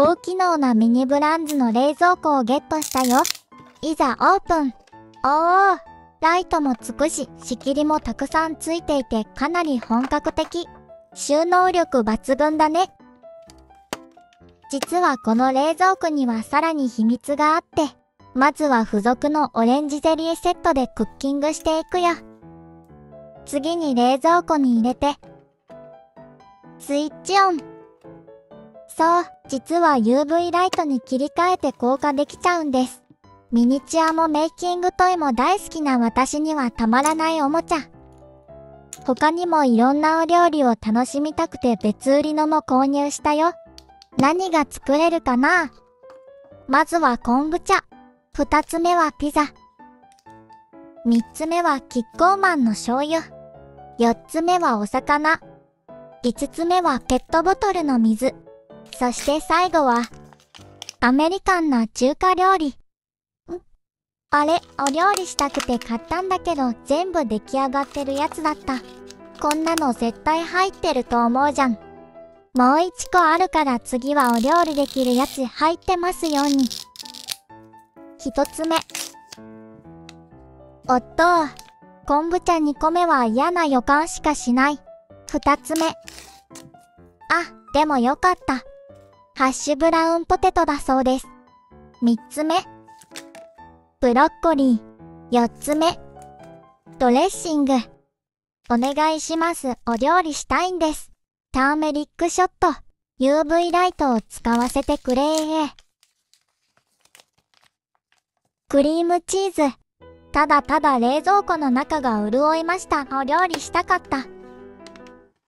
高機能なミニブランズの冷蔵庫をゲットしたよ。いざオープン。おー、ライトもつくし、仕切りもたくさんついていてかなり本格的。収納力抜群だね。実はこの冷蔵庫にはさらに秘密があって、まずは付属のオレンジゼリーセットでクッキングしていくよ。次に冷蔵庫に入れて、スイッチオン。そう、実は UV ライトに切り替えて効果できちゃうんです。ミニチュアもメイキングトイも大好きな私にはたまらないおもちゃ。他にもいろんなお料理を楽しみたくて別売りのも購入したよ。何が作れるかな？まずは昆布茶。2つ目はピザ。3つ目はキッコーマンの醤油。4つ目はお魚。5つ目はペットボトルの水。そして最後はアメリカンな中華料理。あれ、お料理したくて買ったんだけど全部出来上がってるやつだった。こんなの絶対入ってると思うじゃん。もう1個あるから次はお料理できるやつ入ってますように。1つ目。おっと、昆布茶2個目は嫌な予感しかしない。2つ目。あ、でもよかった。ハッシュブラウンポテトだそうです。3つ目。ブロッコリー。4つ目。ドレッシング。お願いします。お料理したいんです。ターメリックショット。UV ライトを使わせてくれー。クリームチーズ。ただただ冷蔵庫の中が潤いました。お料理したかった。